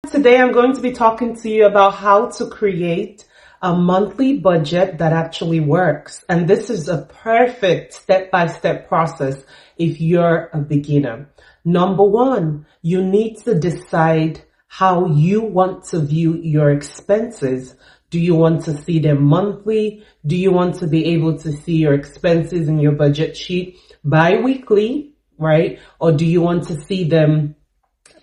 Today I'm going to be talking to you about how to create a monthly budget that actually works. And this is a perfect step-by-step process if you're a beginner. Number one, you need to decide how you want to view your expenses. Do you want to see them monthly? Do you want to be able to see your expenses in your budget sheet bi-weekly, right? Or do you want to see them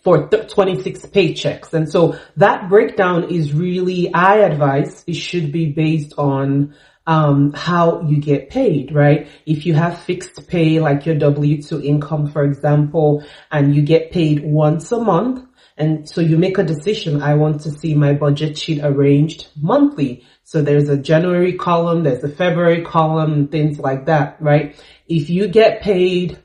for 26 paychecks? And so that breakdown is really, I advise it should be based on how you get paid, right? If you have fixed pay, like your W-2 income, for example, and you get paid once a month, and so you make a decision, I want to see my budget sheet arranged monthly. So there's a January column, there's a February column, things like that, right? If you get paid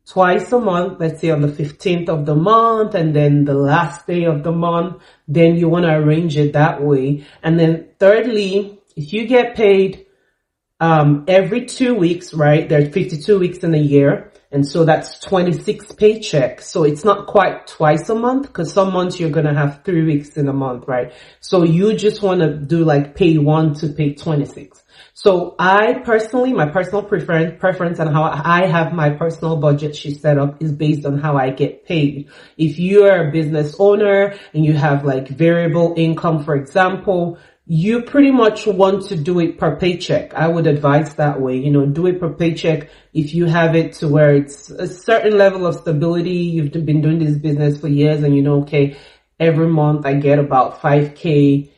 twice a month, let's say on the 15th of the month and then the last day of the month, then you want to arrange it that way. And then thirdly, if you get paid every 2 weeks, right? There are 52 weeks in a year. And so that's 26 paychecks. So it's not quite twice a month because some months you're going to have 3 weeks in a month, right? So you just want to do like pay 1 to pay 26. So I personally, my personal preference and how I have my personal budget sheet set up is based on how I get paid. If you are a business owner and you have like variable income, for example, you pretty much want to do it per paycheck. I would advise that way, do it per paycheck. If you have it to where it's a certain level of stability, you've been doing this business for years and okay, every month I get about 5K.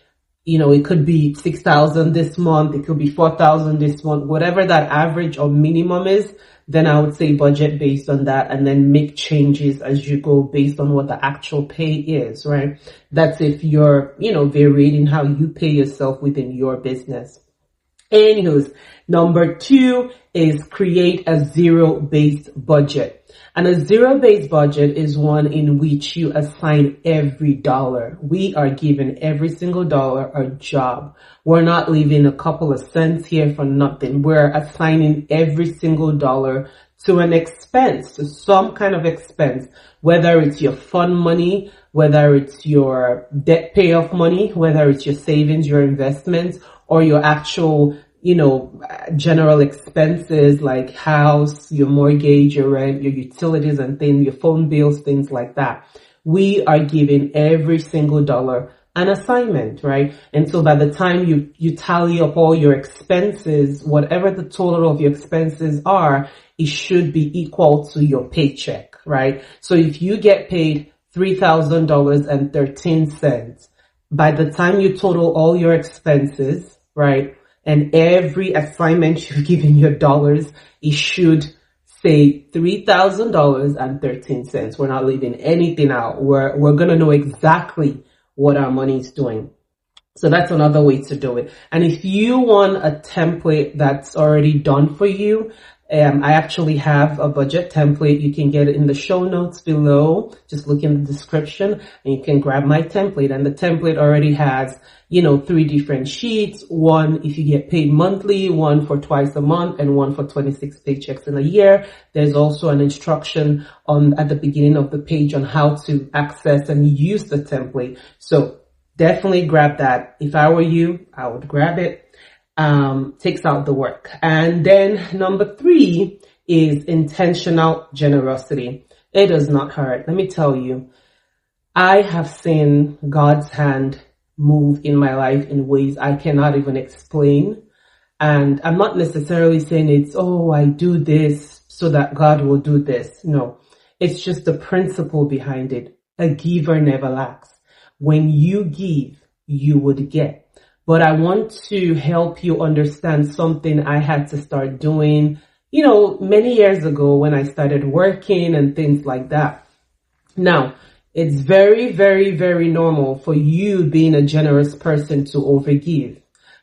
It could be 6,000 this month. It could be 4,000 this month, whatever that average or minimum is. Then I would say budget based on that and then make changes as you go based on what the actual pay is, right? That's if you're, varying how you pay yourself within your business. Anyways, number 2 is create a zero-based budget. And a zero-based budget is one in which you assign every dollar. We are giving every single dollar a job. We're not leaving a couple of cents here for nothing. We're assigning every single dollar to an expense, to some kind of expense, whether it's your fund money, whether it's your debt payoff money, whether it's your savings, your investments, or your actual general expenses like house, your mortgage, your rent, your utilities and things, your phone bills, things like that. We are giving every single dollar an assignment, right? And so by the time you tally up all your expenses, whatever the total of your expenses are, it should be equal to your paycheck, right? So if you get paid $3,000.13, by the time you total all your expenses, right? And every assignment you've given your dollars, it should say $3,000.13. We're not leaving anything out. We're going to know exactly what our money is doing. So that's another way to do it. And if you want a template that's already done for you, I actually have a budget template. You can get it in the show notes below. Just look in the description and you can grab my template. And the template already has, 3 different sheets. One, if you get paid monthly, one for twice a month, and one for 26 paychecks in a year. There's also an instruction at the beginning of the page on how to access and use the template. So definitely grab that. If I were you, I would grab it. Takes out the work. And then number 3 is intentional generosity. It does not hurt. Let me tell you, I have seen God's hand move in my life in ways I cannot even explain. And I'm not necessarily saying I do this so that God will do this. No, it's just the principle behind it. A giver never lacks. When you give, you would get. But I want to help you understand something I had to start doing, many years ago when I started working and things like that. Now, it's very, very, very normal for you being a generous person to overgive,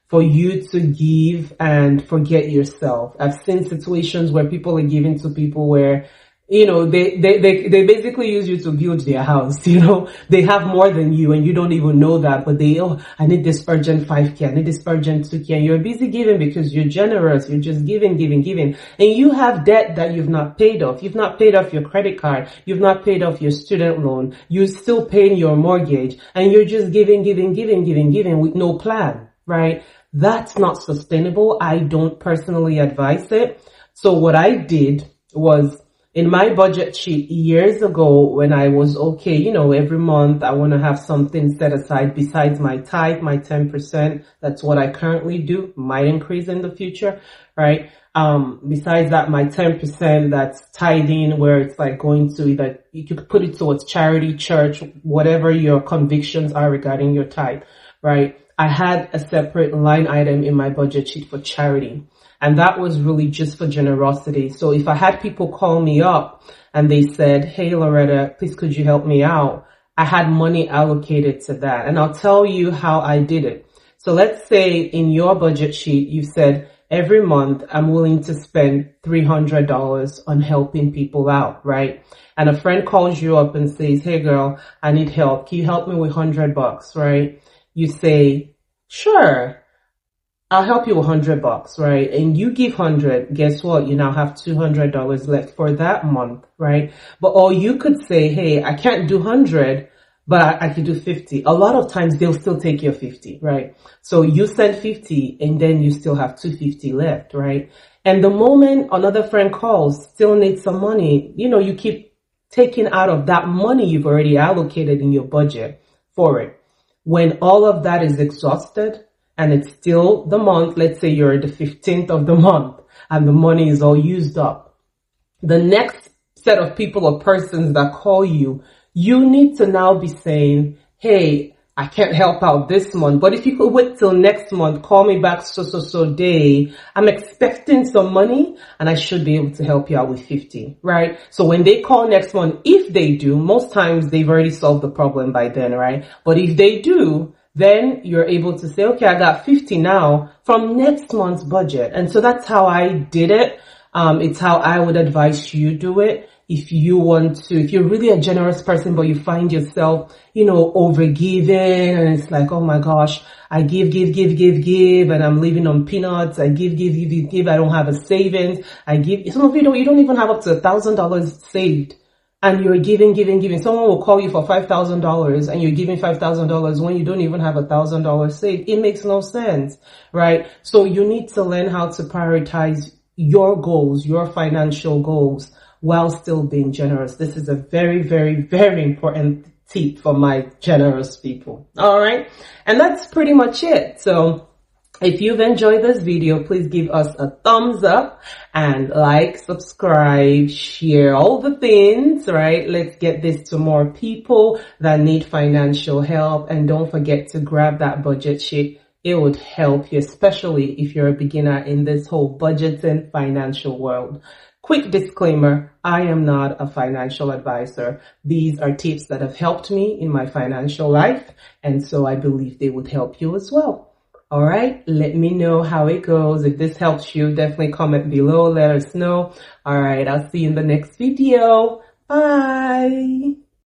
for you to give and forget yourself. I've seen situations where people are giving to people where they basically use you to build their house. They have more than you and you don't even know that, but I need this urgent 5K, I need this urgent 2K, and you're busy giving because you're generous. You're just giving, giving, giving. And you have debt that you've not paid off. You've not paid off your credit card. You've not paid off your student loan. You're still paying your mortgage and you're just giving, giving, giving, giving, giving with no plan, right? That's not sustainable. I don't personally advise it. So what I did was, in my budget sheet years ago, when I was okay, every month I want to have something set aside besides my tithe, my 10%. That's what I currently do. Might increase in the future, right? Besides that, my 10% that's tithing, where it's like going to either, you could put it towards charity, church, whatever your convictions are regarding your tithe, right? I had a separate line item in my budget sheet for charity. And that was really just for generosity. So if I had people call me up and they said, hey, Loretta, please could you help me out? I had money allocated to that. And I'll tell you how I did it. So let's say in your budget sheet, you said every month I'm willing to spend $300 on helping people out, right? And a friend calls you up and says, hey girl, I need help. Can you help me with $100, right? You say, sure. I'll help you with $100, right? And you give 100, guess what? You now have $200 left for that month, right? Or you could say, hey, I can't do 100, but I could do 50. A lot of times they'll still take your 50, right? So you send 50 and then you still have 250 left, right? And the moment another friend calls, still needs some money, you keep taking out of that money you've already allocated in your budget for it. When all of that is exhausted, and it's still the month, let's say you're the 15th of the month and the money is all used up. The next set of people or persons that call you, you need to now be saying, hey, I can't help out this month, but if you could wait till next month, call me back so day. I'm expecting some money and I should be able to help you out with 50, right? So when they call next month, if they do, most times they've already solved the problem by then, right? But if they do, then you're able to say, okay, I got 50 now from next month's budget. And so that's how I did it. It's how I would advise you do it. If you're really a generous person, but you find yourself, overgiving and it's like, oh my gosh, I give, and I'm living on peanuts. I give. I don't have a savings. Some of you don't even have up to $1,000 saved. And you're giving. Someone will call you for $5,000 and you're giving $5,000 when you don't even have $1,000 saved. It makes no sense, right? So you need to learn how to prioritize your goals, your financial goals, while still being generous. This is a very, very, very important tip for my generous people. All right. And that's pretty much it. So if you've enjoyed this video, please give us a thumbs up and like, subscribe, share all the things, right? Let's get this to more people that need financial help. And don't forget to grab that budget sheet. It would help you, especially if you're a beginner in this whole budgeting financial world. Quick disclaimer, I am not a financial advisor. These are tips that have helped me in my financial life. And so I believe they would help you as well. All right, let me know how it goes. If this helps you, definitely comment below. Let us know. All right, I'll see you in the next video. Bye.